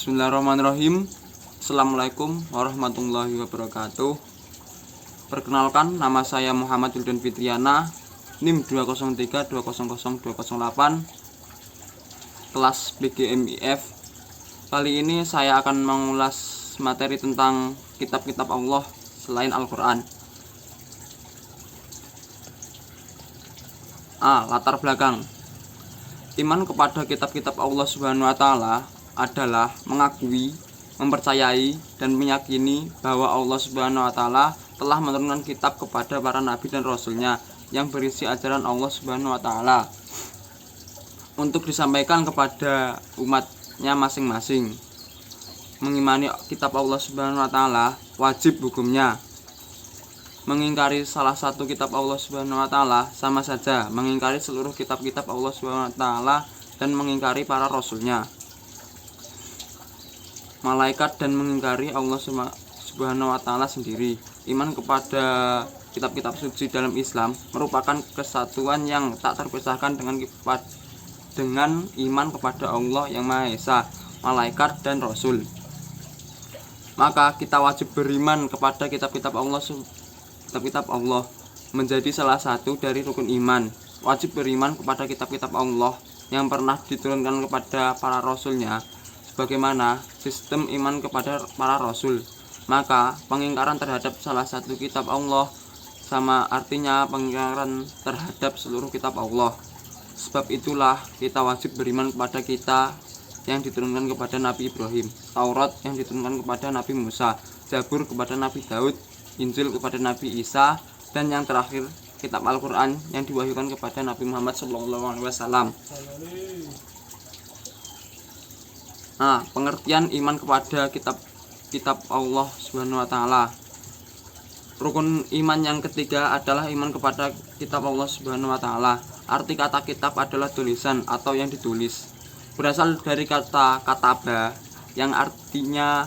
Bismillahirrahmanirrahim. Assalamualaikum warahmatullahi wabarakatuh. Perkenalkan, nama saya Muhammad Juldan Fitriana, NIM 203200208, kelas BGMIF. Kali ini saya akan mengulas materi tentang kitab-kitab Allah selain Al-Quran. Latar belakang. Iman kepada kitab-kitab Allah Subhanahu wa Ta'ala adalah mengakui, mempercayai, dan meyakini bahwa Allah Subhanahu wa Ta'ala telah menurunkan kitab kepada para nabi dan rasulnya yang berisi ajaran Allah Subhanahu wa Ta'ala untuk disampaikan kepada umatnya masing-masing. Mengimani kitab Allah Subhanahu wa Ta'ala wajib hukumnya. Mengingkari salah satu kitab Allah Subhanahu wa Ta'ala sama saja mengingkari seluruh kitab-kitab Allah Subhanahu wa Ta'ala dan mengingkari para rasulnya, malaikat, dan mengingkari Allah Subhanahu wa Ta'ala sendiri. Iman kepada kitab-kitab suci dalam Islam merupakan kesatuan yang tak terpisahkan dengan iman kepada Allah yang Maha Esa, malaikat, dan rasul. Maka kita wajib beriman kepada kitab-kitab Allah. Kitab-kitab Allah menjadi salah satu dari rukun iman. Wajib beriman kepada kitab-kitab Allah yang pernah diturunkan kepada para rasulnya sebagaimana sistem iman kepada para rasul. Maka pengingkaran terhadap salah satu kitab Allah sama artinya pengingkaran terhadap seluruh kitab Allah. Sebab itulah kita wajib beriman kepada kita yang diturunkan kepada Nabi Ibrahim, Taurat yang diturunkan kepada Nabi Musa, Zabur kepada Nabi Daud, Injil kepada Nabi Isa, dan yang terakhir kitab Al-Quran yang diwahyukan kepada Nabi Muhammad SAW. Pengertian iman kepada kitab Allah Subhanahu wa Ta'ala. Rukun iman yang ketiga adalah iman kepada kitab Allah Subhanahu wa Ta'ala. Arti kata kitab adalah tulisan atau yang ditulis. Berasal dari kata kataba yang artinya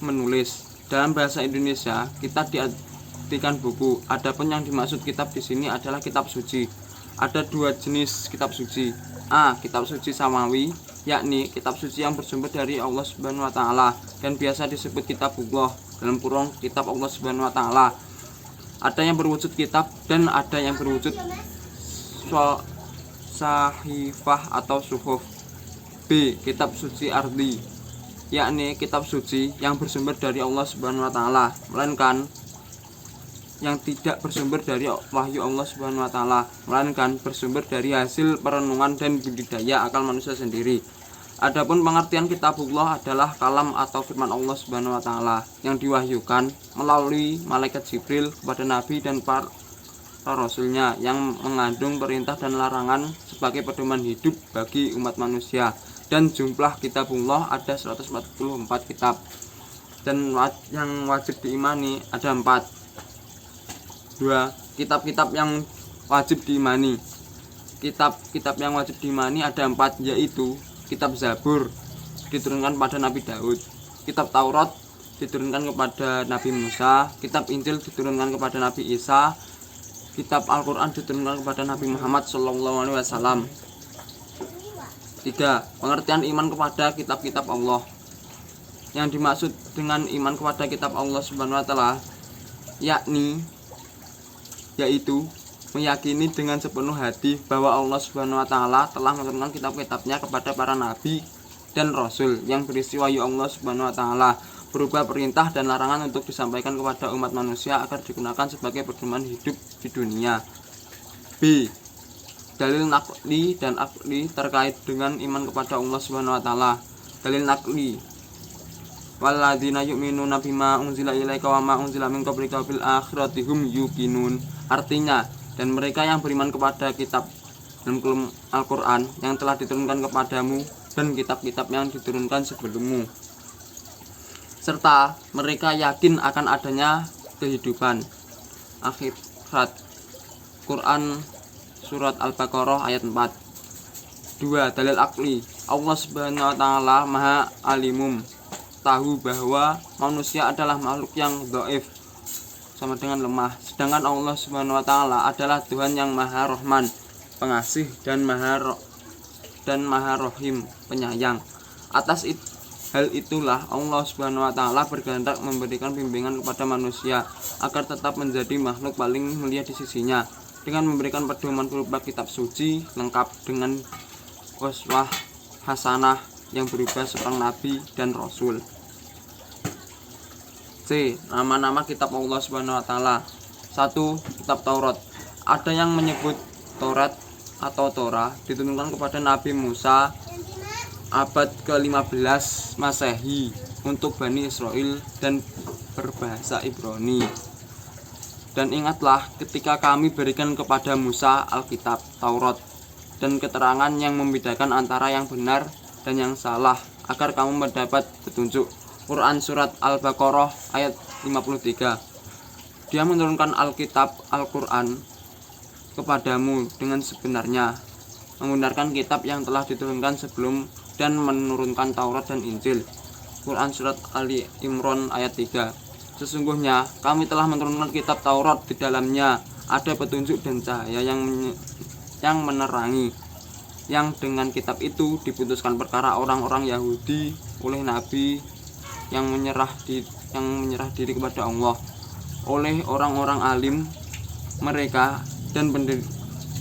menulis. Dalam bahasa Indonesia, kitab diartikan buku. Adapun yang dimaksud kitab di sini adalah kitab suci. Ada dua jenis kitab suci. Kitab suci samawi, yakni kitab suci yang bersumber dari Allah Subhanahu wa Ta'ala dan biasa disebut kitabullah dalam kurung kitab Allah Subhanahu wa Ta'ala. Ada yang berwujud kitab dan ada yang berwujud sahifah atau suhuf. B. Kitab suci ardi, yakni kitab suci yang bersumber dari Allah Subhanahu wa Ta'ala, melainkan yang tidak bersumber dari wahyu Allah Subhanahu wa Ta'ala, melainkan bersumber dari hasil perenungan dan budidaya akal manusia sendiri. Adapun pengertian kitabullah adalah kalam atau firman Allah Subhanahu wa Ta'ala yang diwahyukan melalui malaikat Jibril kepada nabi dan para rasulnya, yang mengandung perintah dan larangan sebagai pedoman hidup bagi umat manusia. Dan jumlah kitabullah ada 144 kitab. Dan yang wajib diimani ada 4. 2. Kitab-kitab yang wajib diimani. Kitab-kitab yang wajib diimani ada 4, yaitu kitab Zabur diturunkan pada Nabi Daud, kitab Taurat diturunkan kepada Nabi Musa, kitab Injil diturunkan kepada Nabi Isa, kitab Al-Quran diturunkan kepada Nabi Muhammad SAW. 3. Pengertian iman kepada kitab-kitab Allah. Yang dimaksud dengan iman kepada kitab Allah Subhanahu wa Ta'ala yaitu meyakini dengan sepenuh hati bahwa Allah Subhanahu wa Ta'ala telah menurunkan kitab-kitabnya kepada para nabi dan rasul yang berisi wahyu Allah Subhanahu wa Ta'ala, berupa perintah dan larangan untuk disampaikan kepada umat manusia agar digunakan sebagai pedoman hidup di dunia. B. Dalil nakli dan akli terkait dengan iman kepada Allah Subhanahu wa Ta'ala. Dalil nakli: walladzina yu'minuna bima unzila ilaika wa ma unzila min qablika bil akhirati hum yuqinun. Artinya, dan mereka yang beriman kepada kitab dalam Al-Quran yang telah diturunkan kepadamu dan kitab-kitab yang diturunkan sebelummu, serta mereka yakin akan adanya kehidupan akhirat. Quran surat Al-Baqarah ayat 4. 2. Dalil akli: Allah Subhanahu wa Ta'ala Maha Alimum, tahu bahwa manusia adalah makhluk yang dhaif, sama dengan lemah, sedangkan Allah Subhanahu wa Ta'ala adalah Tuhan yang Maha Rahman, pengasih, dan Maha Rahim, penyayang. Hal itulah Allah Subhanahu wa taala berkehendak memberikan bimbingan kepada manusia agar tetap menjadi makhluk paling mulia di sisinya dengan memberikan pedoman berupa kitab suci lengkap dengan uswah hasanah yang berupa seorang nabi dan rasul. C. Nama-nama kitab Allah Subhanahu wa taala. 1. Kitab Taurat. Ada yang menyebut Taurat atau Torah diturunkan kepada Nabi Musa abad ke-15 Masehi untuk Bani Israel dan berbahasa Ibrani. Dan ingatlah ketika kami berikan kepada Musa Alkitab Taurat dan keterangan yang membedakan antara yang benar dan yang salah agar kamu mendapat petunjuk. Quran Surat Al-Baqarah ayat 53. Dia menurunkan Alkitab Al-Quran kepadamu dengan sebenarnya, membenarkan kitab yang telah diturunkan sebelum dan menurunkan Taurat dan Injil. Quran Surat Ali Imran ayat 3. Sesungguhnya kami telah menurunkan kitab Taurat, di dalamnya ada petunjuk dan cahaya yang menerangi. Yang dengan kitab itu diputuskan perkara orang-orang Yahudi oleh Nabi yang menyerah diri kepada Allah, oleh orang-orang alim mereka dan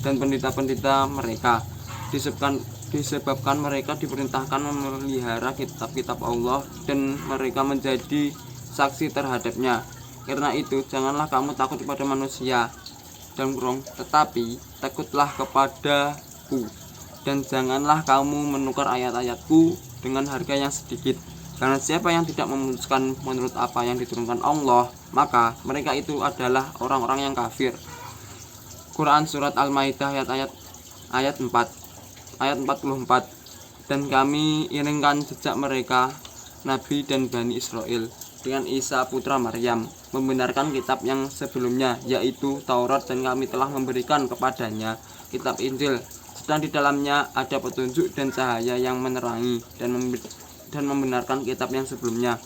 pendeta-pendeta mereka, disebabkan mereka diperintahkan memelihara kitab-kitab Allah dan mereka menjadi saksi terhadapnya. Karena itu janganlah kamu takut kepada manusia tetapi takutlah kepadaku, dan janganlah kamu menukar ayat-ayatku dengan harga yang sedikit. Karena siapa yang tidak memutuskan menurut apa yang diturunkan Allah, maka mereka itu adalah orang-orang yang kafir. Quran Surat Al-Maidah ayat 44. Dan kami iringkan jejak mereka, Nabi dan Bani Israel, dengan Isa putra Maryam, membenarkan kitab yang sebelumnya, yaitu Taurat, dan kami telah memberikan kepadanya kitab Injil, sedang di dalamnya ada petunjuk dan cahaya yang menerangi dan membenarkan kitab yang sebelumnya,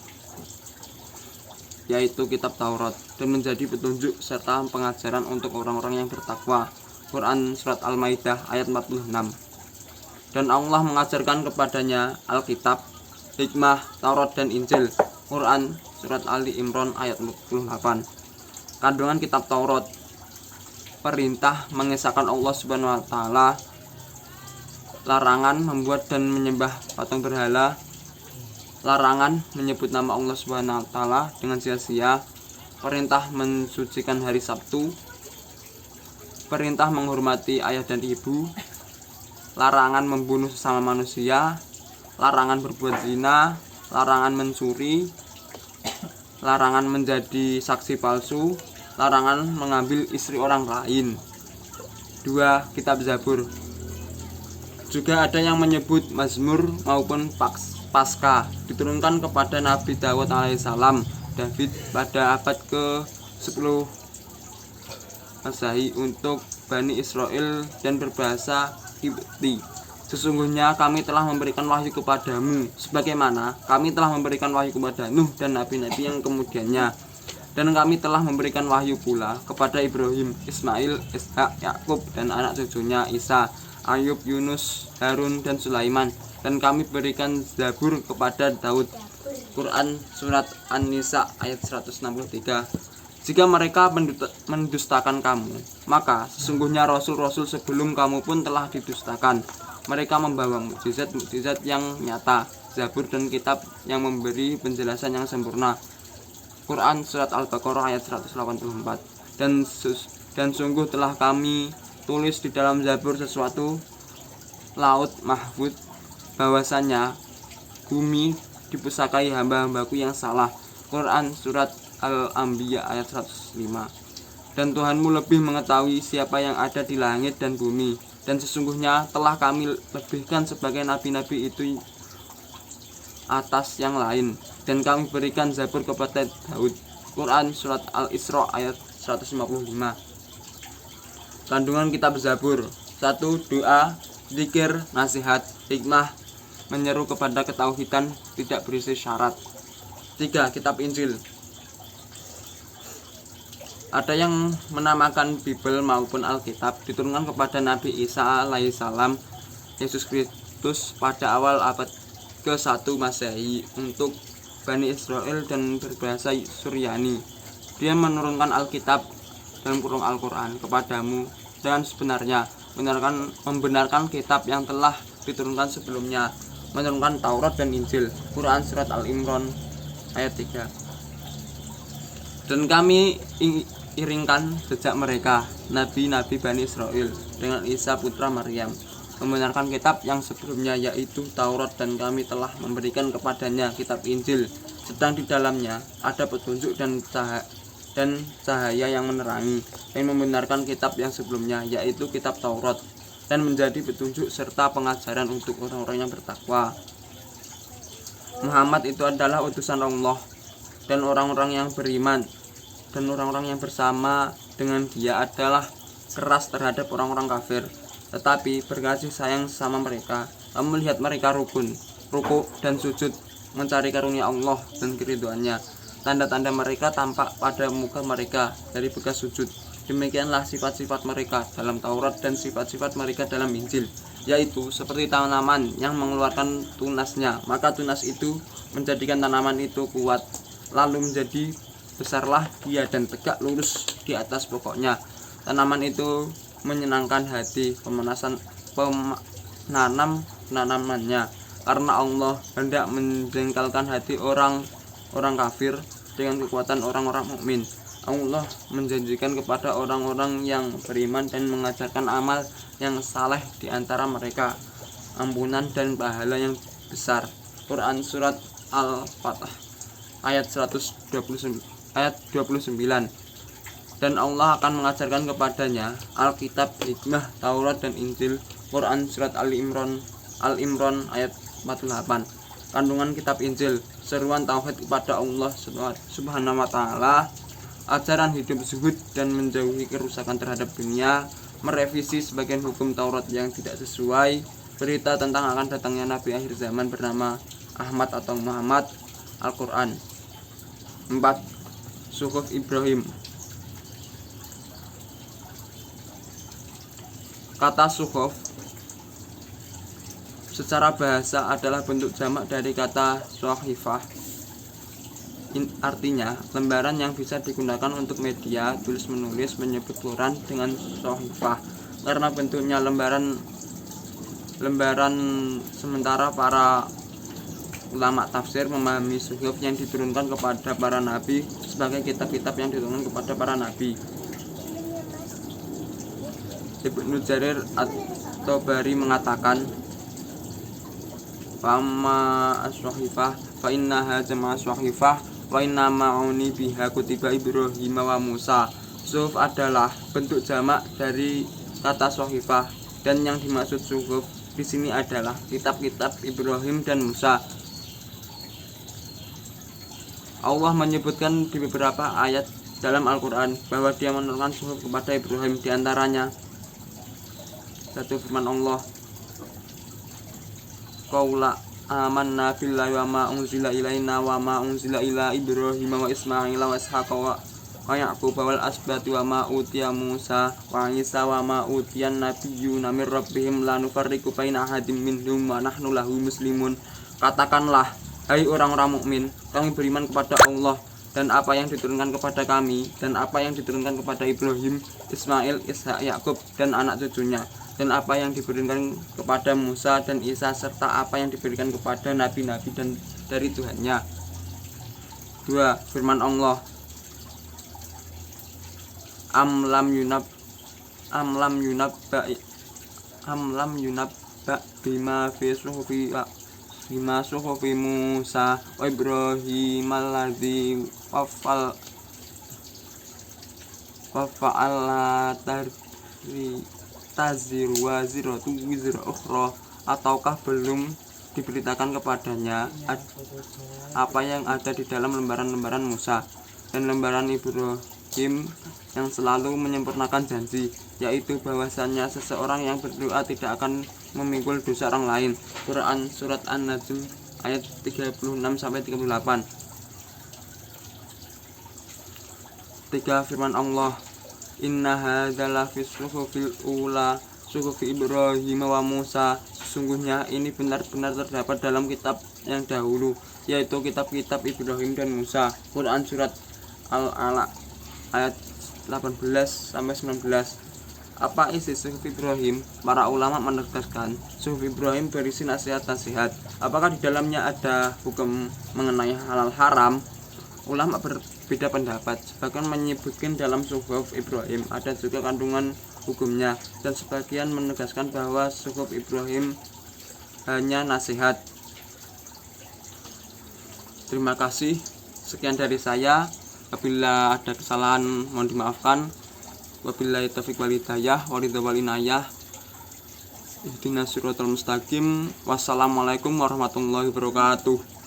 yaitu kitab Taurat, dan menjadi petunjuk serta pengajaran untuk orang-orang yang bertakwa. Quran Surat Al-Maidah ayat 46. Dan Allah mengajarkan kepadanya Alkitab, hikmah, Taurat dan Injil. Quran Surat Ali Imran ayat 48. Kandungan kitab Taurat: perintah mengesahkan Allah Subhanahu wa taala, larangan membuat dan menyembah patung berhala, larangan menyebut nama Allah Subhanahu wa taala dengan sia-sia, perintah mensucikan hari Sabtu, perintah menghormati ayah dan ibu, larangan membunuh sesama manusia, larangan berbuat zina, larangan mencuri, larangan menjadi saksi palsu, larangan mengambil istri orang lain. 2. Kitab Zabur. Juga ada yang menyebut Mazmur maupun Paskah, diturunkan kepada Nabi Daud alaihissalam, David pada abad ke-10 Masehi untuk Bani Israel dan berbahasa Kipti. Sesungguhnya kami telah memberikan wahyu kepadamu, sebagaimana kami telah memberikan wahyu kepada Nuh dan nabi-nabi yang kemudiannya. Dan kami telah memberikan wahyu pula kepada Ibrahim, Ismail, Ishak, Yakub dan anak cucunya Isa, Ayub, Yunus, Harun dan Sulaiman. Dan kami berikan Zabur kepada Daud. Quran Surat An-Nisa ayat 163. Jika mereka mendustakan kamu, maka sesungguhnya rasul-rasul sebelum kamu pun telah didustakan. Mereka membawa mukjizat-mukjizat yang nyata, Zabur dan kitab yang memberi penjelasan yang sempurna. Quran Surat Al-Baqarah ayat 184. Dan sungguh telah kami tulis di dalam Zabur sesuatu laut mahfud, bahwasanya bumi dipusakai hamba-hambaku yang salah. Quran Surat Al-Anbiya ayat 105. Dan Tuhanmu lebih mengetahui siapa yang ada di langit dan bumi, dan sesungguhnya telah kami lebihkan sebagai nabi-nabi itu atas yang lain, dan kami berikan Zabur kepada Daud. Quran Surat Al-Isra ayat 155. Kandungan kitab Zabur: 1. Doa, zikir, nasihat, hikmah, menyeru kepada ketauhidan, tidak berisi syarat. 3. Kitab Injil. Ada yang menamakan Bible maupun Alkitab diturunkan kepada Nabi Isa alaihissalam, Yesus Kristus pada awal abad ke-1 Masehi untuk Bani Israel dan berbahasa Suryani. Dia menurunkan Alkitab dalam kurung Al-Quran kepadamu dan sebenarnya membenarkan kitab yang telah diturunkan sebelumnya, menurunkan Taurat dan Injil. Quran surat Al-Imran ayat 3. Dan kami iringkan jejak mereka, nabi-nabi Bani Israel, dengan Isa putra Maryam, membenarkan kitab yang sebelumnya, yaitu Taurat, dan kami telah memberikan kepadanya kitab Injil, sedang di dalamnya ada petunjuk dan cahaya yang menerangi, dan membenarkan kitab yang sebelumnya, yaitu kitab Taurat, dan menjadi petunjuk serta pengajaran untuk orang-orang yang bertakwa. Muhammad itu adalah utusan Allah, dan orang-orang yang beriman dan orang-orang yang bersama dengan dia adalah keras terhadap orang-orang kafir, tetapi berkasih sayang sama mereka. Kamu melihat mereka rukuk dan sujud mencari karunia Allah dan keridhoannya. Tanda-tanda mereka tampak pada muka mereka dari bekas sujud. Demikianlah sifat-sifat mereka dalam Taurat dan sifat-sifat mereka dalam Injil, yaitu seperti tanaman yang mengeluarkan tunasnya, maka tunas itu menjadikan tanaman itu kuat, lalu menjadi besarlah dia dan tegak lurus di atas pokoknya. Tanaman itu menyenangkan hati penanamannya, karena Allah hendak menjengkelkan hati orang kafir dengan kekuatan orang-orang mukmin. Allah menjanjikan kepada orang-orang yang beriman dan mengajarkan amal yang saleh di antara mereka ampunan dan pahala yang besar. Quran surat Al-Fatah ayat 29. Dan Allah akan mengajarkan kepadanya Alkitab, hikmah, Taurat dan Injil. Quran surat Al-Imran ayat 48. Kandungan kitab Injil: seruan tauhid kepada Allah Subhanahu wa taala, ajaran hidup zuhud dan menjauhi kerusakan terhadap dunia, merevisi sebagian hukum Taurat yang tidak sesuai, berita tentang akan datangnya nabi akhir zaman bernama Ahmad atau Muhammad, Al-Quran. 4. Suhuf Ibrahim. Kata suhuf secara bahasa adalah bentuk jamak dari kata sohifah. Artinya lembaran yang bisa digunakan untuk media tulis menulis. Menyebut Quran dengan sohifah karena bentuknya lembaran. Sementara para ulama tafsir memahami suhuf yang diturunkan kepada para nabi sebagai kitab-kitab yang diturunkan kepada para nabi. Ibnu Jarir At-Tabari mengatakan, "Fama as-sohifah fa innaha jama' as-sohifah wa inna ma'uni biha kutiba Ibrahim wa Musa." Suhuf adalah bentuk jamak dari kata sohifah, dan yang dimaksud suhuf di sini adalah kitab-kitab Ibrahim dan Musa. Allah menyebutkan di beberapa ayat dalam Al-Quran bahwa dia menurunkan suhuf kepada Ibrahim. Di antaranya satu firman Allah, "Qaula amanna billahi wa ma unzila ilaina wa ma unzila ila Ibrahim wa Ismail wa Ishaq wa Ya'qub wal asbati wa ma utiya Musa wa Isa wa ma utiyan nabiyyuna mir rabbihim la nufarriqu baina ahadin minhum wa nahnu lahu muslimun." Katakanlah, hai orang-orang mukmin, kami beriman kepada Allah dan apa yang diturunkan kepada kami dan apa yang diturunkan kepada Ibrahim, Ismail, Ishak, Yakub dan anak cucunya, dan apa yang diberikan kepada Musa dan Isa, serta apa yang diberikan kepada nabi-nabi dan dari Tuhannya. 2. Firman Allah, Am lam yunabba bima fi suhufi Musa wa Ibrahim alladzi wafa'ala taziru waziratu wizra ukhra. Ataukah belum diberitakan kepadanya apa yang ada di dalam lembaran-lembaran Musa dan lembaran Ibrahim yang selalu menyempurnakan janji, yaitu bahwasanya seseorang yang berdoa tidak akan memikul dosa orang lain. Quran surat An-Najm ayat 36-38. 3. Firman Allah, Inna hadza fi suhufil ula suhufi Ibrahim wa Musa. Sesungguhnya ini benar-benar terdapat dalam kitab yang dahulu, yaitu kitab-kitab Ibrahim dan Musa. Quran surat Al-Alaq ayat 18-19. Apa isi suhuf Ibrahim? Para ulama menegaskan suhuf Ibrahim berisi nasihat-nasihat. Apakah di dalamnya ada hukum mengenai halal haram? Ulama berbeda pendapat. Sebagian menyebutkan dalam suhuf Ibrahim ada juga kandungan hukumnya, dan sebagian menegaskan bahwa suhuf Ibrahim hanya nasihat. Terima kasih. Sekian dari saya. Apabila ada kesalahan mohon dimaafkan. Wabillahi taufiq wal hidayah waridho wal inayah. Ihdinas siratal mustaqim. Wassalamualaikum warahmatullahi wabarakatuh.